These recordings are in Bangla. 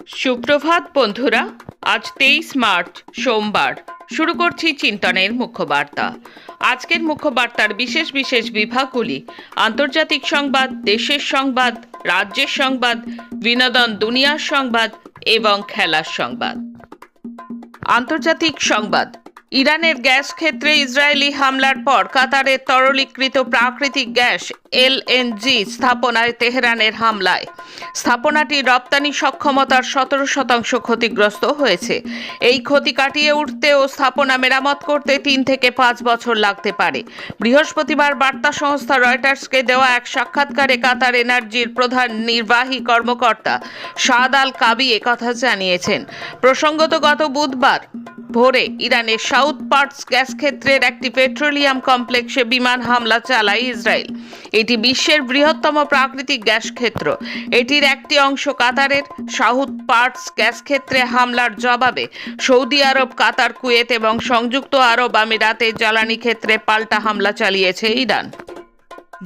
সুপ্রভাত বন্ধুরা, আজ 23 মার্চ সোমবার। শুরু করছি চিন্তনের মুখ্যবার্তা। আজকের মুখ্যবার্তার বিশেষ বিশেষ বিভাগগুলি: আন্তর্জাতিক সংবাদ, দেশের সংবাদ, রাজ্যের সংবাদ, বিনোদন দুনিয়ার সংবাদ এবং খেলার সংবাদ। আন্তর্জাতিক সংবাদ: ইরানের গ্যাস ক্ষেত্রে ইসরায়েলি হামলার পর কাতারের তরলীকৃত প্রাকৃতিক গ্যাস এলএনজি স্থাপনায় তেহরানের হামলায় স্থাপনাটির রপ্তানি সক্ষমতার 17% ক্ষতিগ্রস্ত হয়েছে। এই ক্ষতি কাটিয়ে উঠতে ও স্থাপনা মেরামত করতে 3 থেকে 5 বছর লাগতে পারে। বৃহস্পতিবার বার্তা সংস্থা রয়টার্সকে দেওয়া এক সাক্ষাৎকারে কাতার এনার্জির প্রধান নির্বাহী কর্মকর্তা সাদ আল কাবি একথা জানিয়েছেন। প্রসঙ্গত, গত বুধবার ভোরে ইরানের সাউথ পার্টস গ্যাস ক্ষেত্রের একটি পেট্রোলিয়াম কমপ্লেক্সে বিমান হামলা চালায় ইসরায়েল। এটি বিশ্বের বৃহত্তম প্রাকৃতিক গ্যাস ক্ষেত্র। এটির একটি অংশ কাতারের সাউথ পার্টস গ্যাস ক্ষেত্রে হামলার জবাবে সৌদি আরব, কাতার, কুয়েত এবং সংযুক্ত আরব আমিরাতে জ্বালানি ক্ষেত্রে পাল্টা হামলা চালিয়েছে ইরান।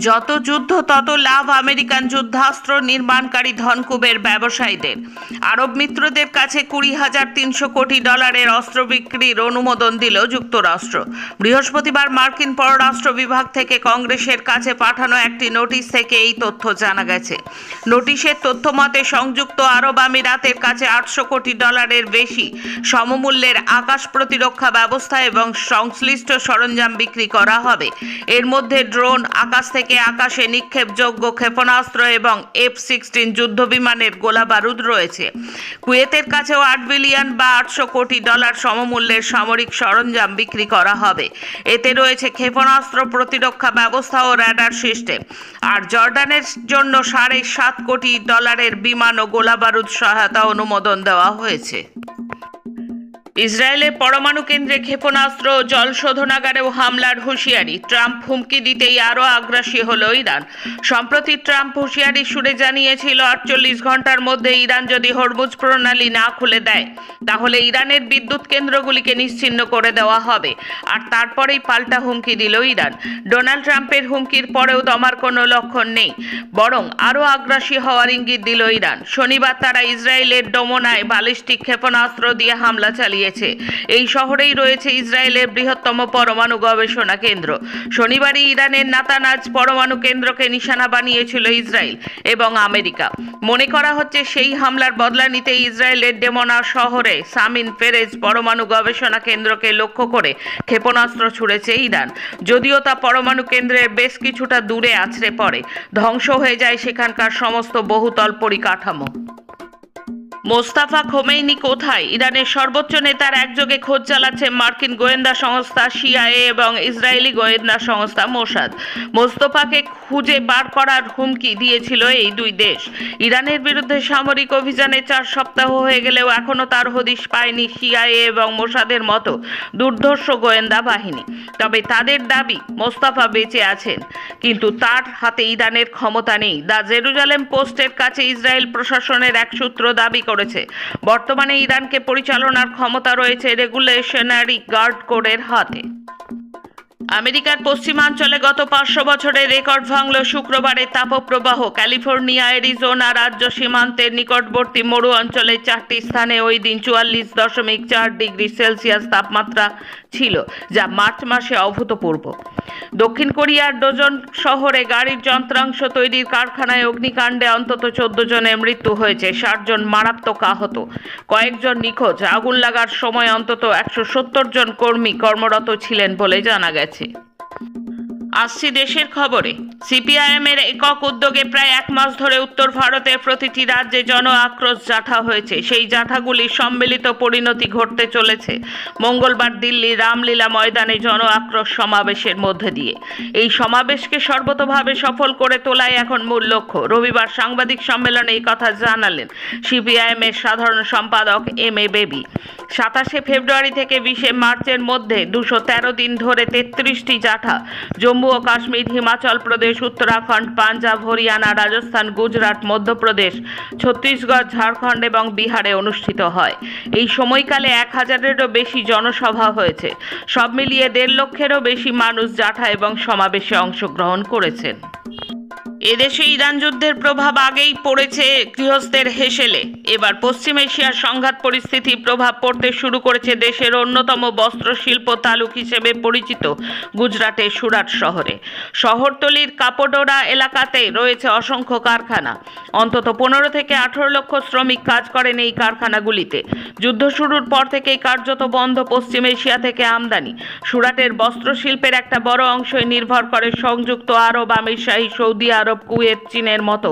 যত যুদ্ধ তত লাভ আমেরিকান যুদ্ধাস্ত্র নির্মাণকারী ধনকুবের ব্যবসায়ীদের। আরব মিত্রদের কাছে $20,300 কোটি অস্ত্র বিক্রির অনুমোদন দিল যুক্তরাষ্ট্র। বৃহস্পতিবার মার্কিন পররাষ্ট্র বিভাগ থেকে কংগ্রেসের কাছে পাঠানো একটি নোটিশ থেকে এই তথ্য জানা গেছে। নোটিশের তথ্য মতে সংযুক্ত আরব আমিরাতের কাছে $800 কোটি বেশি সমমূল্যের আকাশ প্রতিরক্ষা ব্যবস্থা এবং সংশ্লিষ্ট সরঞ্জাম বিক্রি করা হবে। এর মধ্যে ড্রোন, আকাশ থেকে আকাশে নিক্ষেপযোগ্য ক্ষেপণাস্ত্র এবং F-16 যুদ্ধ বিমানের গোলা বারুদ রয়েছে। কুয়েতের কাছেও $8 বিলিয়ন বা $800 কোটি সমমূল্যের সামরিক সরঞ্জাম বিক্রি করা হবে। এতে রয়েছে ক্ষেপণাস্ত্র, প্রতিরক্ষা ব্যবস্থা ও র্যাডার সিস্টেম। আর জর্ডানের জন্য $7.5 কোটি বিমান ও গোলা বারুদ সহায়তা অনুমোদন দেওয়া হয়েছে। ইসরায়েলের পরমাণু কেন্দ্রে ক্ষেপণাস্ত্র ও জল শোধনাগারেও হামলার হুঁশিয়ারি। ট্রাম্প হুমকি দিতেই আরও আগ্রাসী হল ইরান। সম্প্রতি ট্রাম্প হুঁশিয়ারির সুরে জানিয়েছিল 48 ঘন্টার মধ্যে ইরান যদি হরমুজ প্রণালী না খুলে দেয় তাহলে ইরানের বিদ্যুৎ কেন্দ্রগুলিকে নিশ্চিহ্ন করে দেওয়া হবে। আর তারপরেই পাল্টা হুমকি দিল ইরান। ডোনাল্ড ট্রাম্পের হুমকির পরেও দমার কোনো লক্ষণ নেই, বরং আরও আগ্রাসী হওয়ার ইঙ্গিত দিল ইরান। শনিবার তারা ইসরায়েলের ডোমোনায় ব্যালিস্টিক ক্ষেপণাস্ত্র দিয়ে হামলা চালিয়েছে। এই শহরেই রয়েছে ইসরায়েলের বৃহত্তম পরমাণু গবেষণা কেন্দ্র। শনিবারই ইরানের নাতানাজ পরমাণু কেন্দ্রকে নিশানা বানিয়েছিল ইসরায়েল এবং আমেরিকা। মনে করা হচ্ছে সেই হামলার বদলা নিতে ইসরায়েলের ডেমোনা শহরে সামিন পেরেজ পরমাণু গবেষণা কেন্দ্রকে লক্ষ্য করে ক্ষেপণাস্ত্র ছুড়েছে ইরান। যদিও তা পরমাণু কেন্দ্রের বেশ কিছুটা দূরে আছড়ে পড়ে, ধ্বংস হয়ে যায় সেখানকার সমস্ত বহুতল পরিকাঠামো। মোস্তাফা খোমেনি কোথায়? ইরানের সর্বোচ্চ নেতার একযোগে খোঁজ চালাচ্ছে মার্কিন গোয়েন্দা সংস্থা সিআইএ এবং ইসরায়েলি গোয়েন্দা সংস্থা মোসাদ। মোস্তফাকে খুঁজে বার করার হুমকি দিয়েছিল এই দুই দেশ। ইরানের বিরুদ্ধে সামরিক অভিযানে 4 সপ্তাহ হয়ে গেলেও এখনও তার হদিশ পায়নি সিআইএ এবং মোসাদের মতো দুর্ধর্ষ গোয়েন্দা বাহিনী। তবে তাদের দাবি মোস্তফা বেঁচে আছেন, কিন্তু তার হাতে ইরানের ক্ষমতা নেই। দ্য জেরুজালেম পোস্টের কাছে ইসরায়েল প্রশাসনের এক সূত্র দাবি করেছে বর্তমানে ইরানকে পরিচালনার ক্ষমতা রয়েছে রেগুলেশনারি গার্ড কোডের হাতে। আমেরিকার পশ্চিমাঞ্চলে গত 500 বছরের রেকর্ড ভাঙল শুক্রবারের তাপপ্রবাহ। ক্যালিফোর্নিয়া, অ্যারিজোনা রাজ্য সীমান্তের নিকটবর্তী মরু অঞ্চলে 4টি স্থানে ওই দিন 44.4 ডিগ্রি সেলসিয়াস তাপমাত্রা ছিল, যা মার্চ মাসে অভূতপূর্ব। দক্ষিণ কোরিয়ার ডোজন শহরে গাড়ির যন্ত্রাংশ তৈরির কারখানায় অগ্নিকাণ্ডে অন্তত 14 জনের মৃত্যু হয়েছে, 60 জন মারাত্মক আহত, কয়েকজন নিখোঁজ। আগুন লাগার সময় অন্তত 170 জন কর্মী কর্মরত ছিলেন বলে জানা গেছে। আসছি দেশের খবরে। সিপিআইএম এর একক উদ্যোগে প্রায় 1 মাস ধরে উত্তর ভারতের প্রতিটি রাজ্যে জন আক্রোশ জাথা হয়েছে। সেই জাথাগুলির সম্মিলিত পরিণতি ঘটতে চলেছে মঙ্গলবার দিল্লির রামলীলা ময়দানে জন আক্রোশ সমাবেশের মধ্যে দিয়ে। এই সমাবেশকে সর্বতোভাবে সফল করে তোলাই এখন মূল লক্ষ্য। রবিবার সাংবাদিক সম্মেলনে এই কথা জানালেন সিপিআইএম এর সাধারণ সম্পাদক এম.এ. বেবি। 27 ফেব্রুয়ারি থেকে 20 মার্চের মধ্যে 213 দিন ধরে 33টি জাথা জম্মু ও কাশ্মীর, হিমাচল প্রদেশ, উত্তরাখণ্ড, পাঞ্জাব, হরিয়ানা, রাজস্থান, গুজরাট, মধ্যপ্রদেশ, ছত্তিশগড়, ঝাড়খণ্ড এবং বিহারে অনুষ্ঠিত হয়। এই সময়কালে 1000-এরও বেশি জনসভা হয়েছে। সব মিলিয়ে 1.5 লক্ষেরও বেশি মানুষ জাথা এবং সমাবেশে অংশগ্রহণ করেছেন। এদেশে ইরান যুদ্ধের প্রভাব আগেই পড়েছে গৃহস্থের হেসেলে। এবার পশ্চিম এশিয়ার সংঘাত পরিস্থিতি প্রভাব পড়তে শুরু করেছে দেশের অন্যতম বস্ত্রশিল্প তালুক হিসেবে পরিচিত গুজরাটের সুরাট শহরে। শহরতলির কাপড়ডোরা এলাকাতে রয়েছে অসংখ্য কারখানা। অন্তত 15 থেকে 18 লক্ষ শ্রমিক কাজ করেন এই কারখানাগুলিতে। যুদ্ধ শুরুর পর থেকেই কার্যত বন্ধ পশ্চিম এশিয়া থেকে আমদানি। সুরাটের বস্ত্রশিল্পের একটা বড় অংশই নির্ভর করে সংযুক্ত আরব আমিরশাহী, সৌদি আরব, কুয়েত, চীনের মতো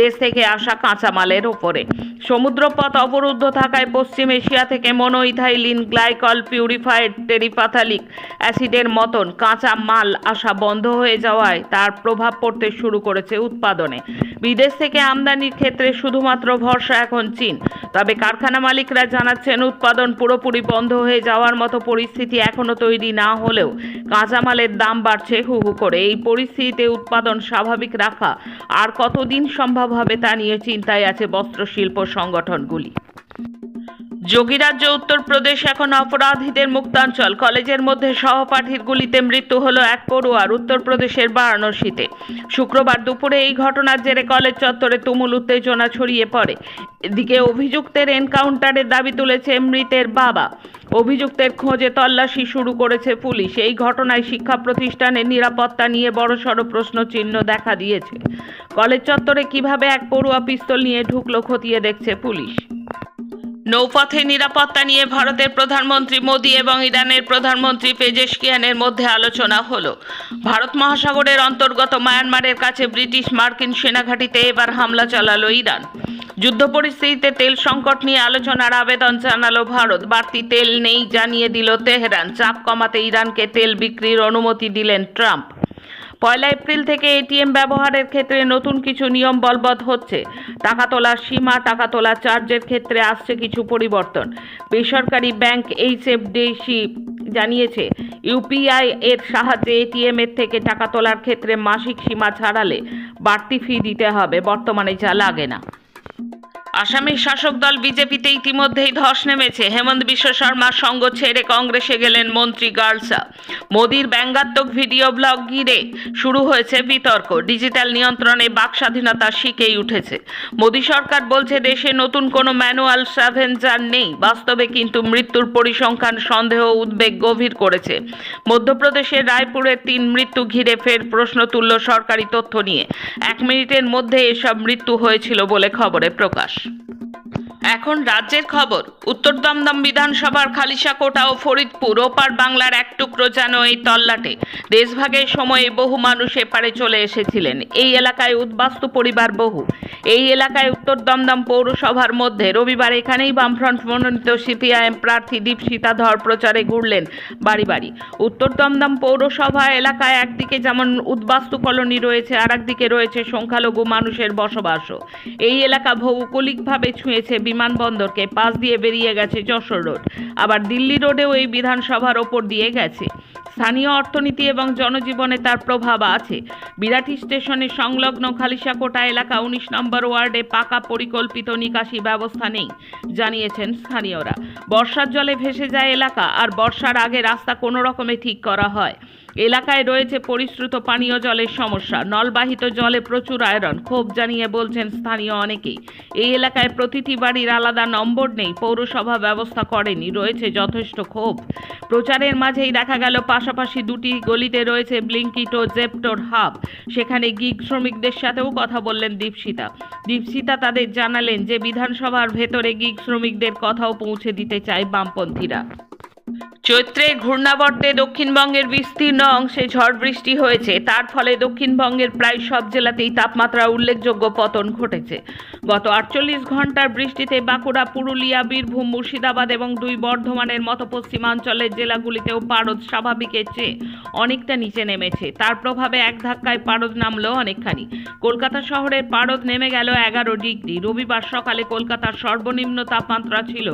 দেশ থেকে আসা কাঁচামালের উপরে। সমুদ্রপথ অবরুদ্ধ থাকায় পশ্চিম এশিয়া থেকে মনোইথাইলিন গ্লাইকল, পিউরিফাইড টেরিপাথালিক অ্যাসিডের মতন কাঁচা মাল আসা বন্ধ হয়ে যাওয়ায় তার প্রভাব পড়তে শুরু করেছে উৎপাদনে। বিদেশ থেকে আমদানির ক্ষেত্রে শুধুমাত্র ভরসা এখন চীন। তবে কারখানা মালিকরা জানাচ্ছেন উৎপাদন পুরোপুরি বন্ধ হয়ে যাওয়ার মতো পরিস্থিতি এখনো তৈরি না হলেও কাঁচামালের দাম বাড়ছে হু হু করে। এই পরিস্থিতিতে উৎপাদন স্বাভাবিক রাখা আর কতদিন সম্ভব হবে তা নিয়ে চিন্তায় আছে বস্ত্রশিল্প সংগঠনগুলি। যোগীরাজ্য উত্তরপ্রদেশ এখন অপরাধীদের মুক্তাঞ্চল। কলেজের মধ্যে সহপাঠীর গুলিতে মৃত্যু হলো এক পড়ুয়ার উত্তরপ্রদেশের বারাণসীতে। শুক্রবার দুপুরে এই ঘটনার জেরে কলেজ চত্বরে তুমুল উত্তেজনা ছড়িয়ে পড়ে। এদিকে অভিযুক্তের এনকাউন্টারের দাবি তুলেছে মৃতের বাবা। অভিযুক্তের খোঁজে তল্লাশি শুরু করেছে পুলিশ। এই ঘটনায় শিক্ষা প্রতিষ্ঠানের নিরাপত্তা নিয়ে বড়সড় প্রশ্নচিহ্ন দেখা দিয়েছে। কলেজ চত্বরে কিভাবে এক পড়ুয়া পিস্তল নিয়ে ঢুকলো খতিয়ে দেখছে পুলিশ। নৌপথে নিরাপত্তা নিয়ে ভারতের প্রধানমন্ত্রী মোদি এবং ইরানের প্রধানমন্ত্রী পেজেশকিয়ানের মধ্যে আলোচনা হলো। ভারত মহাসাগরের অন্তর্গত মায়ানমারের কাছে ব্রিটিশ মার্কিন সেনাঘাঁটিতে এবার হামলা চালালো ইরান। যুদ্ধ পরিস্থিতিতে তেল সংকট নিয়ে আলোচনার আবেদন জানালো ভারত। বাড়তি তেল নেই জানিয়ে দিল তেহরান। চাপ কমাতে ইরানকে তেল বিক্রির অনুমতি দিলেন ট্রাম্প। 1 এপ্রিল থেকে এটিএম ব্যবহারের ক্ষেত্রে নতুন কিছু নিয়ম বলবৎ হচ্ছে। টাকা তোলার সীমা, টাকা তোলার চার্জের ক্ষেত্রে আসছে কিছু পরিবর্তন। বেসরকারি ব্যাংক এইচডিএফসি জানিয়েছে ইউপিআই এর সাহায্যে এটিএম এর থেকে টাকা তোলার ক্ষেত্রে মাসিক সীমা ছাড়ালে বাড়তি ফি দিতে হবে, বর্তমানে যা লাগে না। আসামের শাসক দল বিজেপিতে ইতিমধ্যেই ধস নেমেছে। হেমন্ত বিশ্ব শর্মার সঙ্গ ছেড়ে কংগ্রেসে গেলেন মন্ত্রী গার্লসা। মোদির ব্যঙ্গাত্মক ভিডিও ব্লগ ঘিরে শুরু হয়েছে বিতর্ক। ডিজিটাল নিয়ন্ত্রণে বাক স্বাধীনতা শিখেই উঠেছে। মোদি সরকার বলছে দেশে নতুন কোনো ম্যানুয়াল স্ক্যাভেঞ্জার নেই। বাস্তবে কিন্তু মৃত্যুর পরিসংখ্যান সন্দেহ উদ্বেগ গভীর করেছে। মধ্যপ্রদেশের রায়পুরের 3 মৃত্যু ঘিরে ফের প্রশ্ন তুলল সরকারি তথ্য নিয়ে। 1 মিনিটের মধ্যে এসব মৃত্যু হয়েছিল বলে খবরে প্রকাশ। এখন রাজ্যের খবর। উত্তর দমদম বিধানসভার খালিশাকোটা ও ফরিদপুর ওপার বাংলার এক টুকরো যেন এই তল্লাটে। দেশভাগের সময়ে বহু মানুষ এপারে চলে এসেছিলেন। এই এলাকায় উদ্বাস্তু পরিবার বহু। এই এলাকায় উত্তর দমদম পৌরসভার মধ্যে রবিবার এখানেই বামফ্রন্ট মনোনীত সিপিআইএম প্রার্থী দীপশিতা ধর প্রচারে ঘুরলেন বাড়ি বাড়ি। উত্তর দমদম পৌরসভা এলাকায় একদিকে যেমন উদ্বাস্তু কলোনি রয়েছে, আর একদিকে রয়েছে সংখ্যালঘু মানুষের বসবাসও। এই এলাকা ভৌগোলিকভাবে ছুঁয়েছে বিমানবন্দরকে। পাশ দিয়ে বেরিয়ে গেছে যশোর রোড, আবার দিল্লি রোডেও এই বিধানসভার ওপর দিয়ে গেছে। স্থানীয় অর্থনীতি এবং জনজীবনে তার প্রভাব আছে। বিরাটি স্টেশনের সংলগ্ন খালিশাকোটা এলাকা 19 নম্বর ওয়ার্ডে পাকা পরিকল্পিত নিকাশি ব্যবস্থা নেই জানিয়েছেন স্থানীয়রা। বর্ষার জলে ভেসে যায় এলাকা, আর বর্ষার আগে রাস্তা কোনো রকমে ঠিক করা হয়। এলাকায় রয়েছে পরিশ্রুত পানীয় জলের সমস্যা। নলবাহিত জলে প্রচুর আয়রন। ক্ষোভ জানিয়ে বলছেন স্থানীয় অনেকেই। এই এলাকায় প্রতিটি বাড়ির আলাদা নম্বর নেই, পৌরসভা ব্যবস্থা করেনি, রয়েছে যথেষ্ট ক্ষোভ। প্রচারের মাঝেই দেখা গেল পাশাপাশি 2টি গলিতে রয়েছে ব্লিঙ্কিট ও জেপ্টোর হাব। সেখানে গিগ শ্রমিকদের সাথেও কথা বললেন দীপশিতা তাদের জানালেন যে বিধানসভার ভেতরে গিগ শ্রমিকদের কথাও পৌঁছে দিতে চায় বামপন্থীরা। চৈত্রের ঘূর্ণাবর্তে দক্ষিণবঙ্গের বিস্তীর্ণ অংশে ঝড় বৃষ্টি হয়েছে। তার ফলে দক্ষিণবঙ্গের প্রায় সব জেলাতেই তাপমাত্রা উল্লেখযোগ্য পতন ঘটেছে। গত 48 ঘন্টার বৃষ্টিতে বাঁকুড়া, পুরুলিয়া, বীরভূম, মুর্শিদাবাদ এবং 2 বর্ধমানের মতো পশ্চিমাঞ্চলের জেলাগুলিতেও পারদ স্বাভাবিকের চেয়ে অনেকটা নিচে নেমেছে। তার প্রভাবে এক ধাক্কায় পারদ নামলো অনেকখানি। কলকাতা শহরের পারদ নেমে গেল 11 ডিগ্রি। রবিবার সকালে কলকাতার সর্বনিম্ন তাপমাত্রা ছিল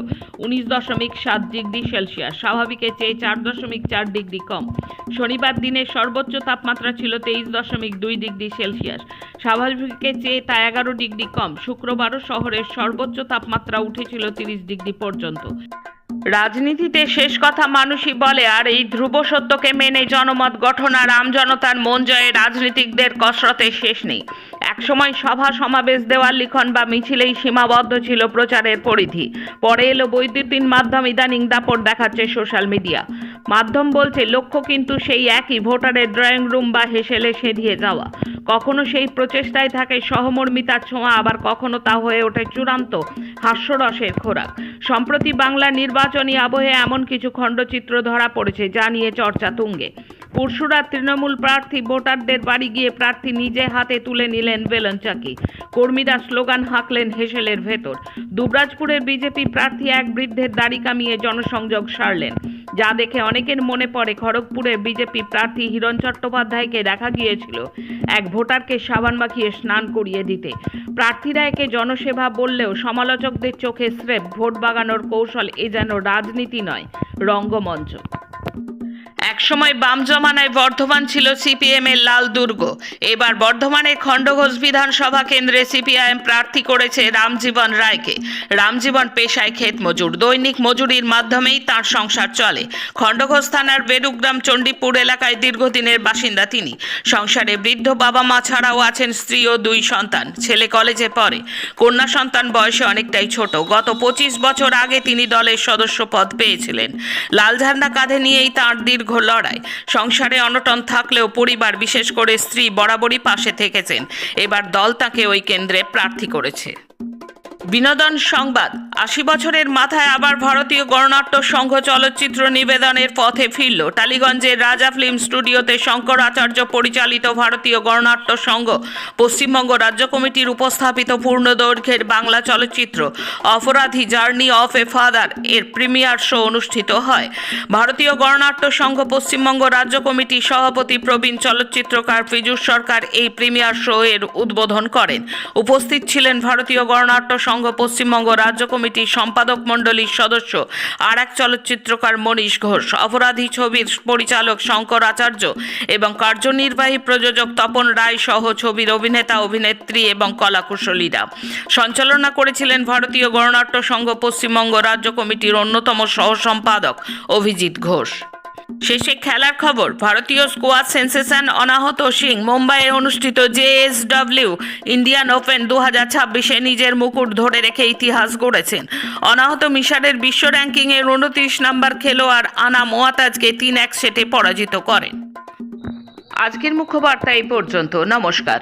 19.7 ডিগ্রি সেলসিয়াস, স্বাভাবিকের চেয়ে 4.4 ডিগ্রি কম। শনিবার দিনের সর্বোচ্চ তাপমাত্রা ছিল 23.2 ডিগ্রি সেলসিয়াস, স্বাভাবিকের চেয়ে তা 11 ডিগ্রি কম। শুক্রবারও শহরের সর্বোচ্চ তাপমাত্রা উঠেছিল 30 ডিগ্রি পর্যন্ত। রাজনীতিতে শেষ কথা মানুষই বলে, আর এই ধ্রুব সত্যকে মেনে জনমত গঠন আর আমজনতার মন জয়ে রাজনীতিকদের কসরতের শেষ নেই। একসময় সভা সমাবেশ, দেওয়াল লিখন বা মিছিলেই সীমাবদ্ধ ছিল প্রচারের পরিধি। পরে এলো বৈদ্যুতিন মাধ্যম, ইদানিং দাপট দেখাচ্ছে সোশ্যাল মিডিয়া। মাধ্যম বলছে লক্ষ্য কিন্তু সেই একই, ভোটারের ড্রয়িং রুম বা হেসেলে সেধিয়ে যাওয়া। কখনো সেই প্রচেষ্টায় থাকে সহমর্মিতার ছোঁয়া, আবার কখনো তা হয়ে ওঠে চূড়ান্ত হাস্যরসের খোরাক। সম্প্রতি বাংলা নির্বাচনী আবহে এমন কিছু খণ্ডচিত্র ধরা পড়েছে যা নিয়ে চর্চা তুঙ্গে। পরশুরার তৃণমূল প্রার্থী ভোটারদের বাড়ি গিয়ে প্রার্থী নিজে হাতে তুলে নিলেন বেলুন চাকি। কর্মীরা স্লোগান হাঁকলেন হেসেলের ভেতর। দুবরাজপুরের বিজেপি প্রার্থী এক বৃদ্ধের দাড়ি কামিয়ে জনসংযোগ সারলেন, যা দেখে অনেকের মনে পড়ে খড়গপুরের বিজেপি প্রার্থী হিরণ চট্টোপাধ্যায়কে দেখা গিয়েছিল এক ভোটারকে সাবান মাখিয়ে স্নান করিয়ে দিতে। প্রার্থীরা একে জনসেবা বললেও সমালোচকদের চোখে স্রেফ ভোট বাগানোর কৌশল। এ যেন রাজনীতি নয়, রঙ্গমঞ্চ। একসময় বাম জমানায় বর্ধমান ছিল সিপিএম এর লাল দুর্গ। এবার বর্ধমানের খণ্ডঘোষ বিধানসভা কেন্দ্রে সিপিআইএম প্রার্থী করেছে রামজীবন রায়কে। রামজীবন পেশায় ক্ষেত মজুর, দৈনিক মজুরির মাধ্যমেই তার সংসার চলে। খণ্ডঘোষ থানার বেরুগ্রাম চণ্ডীপুর এলাকায় দীর্ঘদিনের বাসিন্দা তিনি। সংসারে বৃদ্ধ বাবা মা ছাড়াও আছেন স্ত্রী ও 2 সন্তান। ছেলে কলেজে পড়ে, কন্যা সন্তান বয়সে অনেকটাই ছোট। গত 25 বছর আগে তিনি দলের সদস্য পদ পেয়েছিলেন। লাল ঝান্ডা কাঁধে নিয়েই তাঁর দীর্ঘ লড়াই। সংসারে অনটন থাকলেও পরিবার, বিশেষ করে স্ত্রী, বরাবরই পাশে থেকেছেন। এবার দল তাকে ওই কেন্দ্রে প্রার্থী করেছে। বিনোদন সংবাদ। 80 বছরের মাথায় আবার ভারতীয় গণনাট্য সংঘ চলচ্চিত্র নিবেদনের পথে ফিরল। টালিগঞ্জের রাজা ফিল্ম স্টুডিওতে শঙ্কর আচার্য পরিচালিত ভারতীয় গণনাট্য সংঘ পশ্চিমবঙ্গ রাজ্য কমিটির উপস্থাপিত পূর্ণদৈর্ঘ্যের বাংলা চলচ্চিত্র অপরাধী, জার্নি অফ এ ফাদার এর প্রিমিয়ার শো অনুষ্ঠিত হয়। ভারতীয় গণনাট্য সংঘ পশ্চিমবঙ্গ রাজ্য কমিটির সভাপতি প্রবীণ চলচ্চিত্রকার পীযূষ সরকার এই প্রিমিয়ার শো এর উদ্বোধন করেন। উপস্থিত ছিলেন ভারতীয় গণনাট্য সংঘ পশ্চিমবঙ্গ রাজ্য কমিটির সম্পাদক মণ্ডলীর সদস্য আর এক চলচ্চিত্রকার মনীষ ঘোষ, অপরাধী ছবির পরিচালক শঙ্কর আচার্য এবং কার্যনির্বাহী প্রযোজক তপন রায় সহ ছবির অভিনেতা, অভিনেত্রী এবং কলাকুশলীরা। সঞ্চালনা করেছিলেন ভারতীয় গণনাট্য সংঘ পশ্চিমবঙ্গ রাজ্য কমিটির অন্যতম সহ সম্পাদক অভিজিৎ ঘোষ। শেষে খেলার খবর। ভারতীয় স্কোয়াড সেন্সেশন অনাহত সিং মুম্বাইয়ে অনুষ্ঠিত জেএসডব্লিউ ইন্ডিয়ান ওপেন 2026-এ নিজের মুকুট ধরে রেখে ইতিহাস গড়েছেন। অনাহত মিশরের বিশ্ব র্যাঙ্কিংয়ের 29 নম্বর খেলোয়াড় আনা মোয়াতাজকে 3-1 সেটে পরাজিত করেন। আজকের মুখ্য বার্তা এই পর্যন্ত। নমস্কার।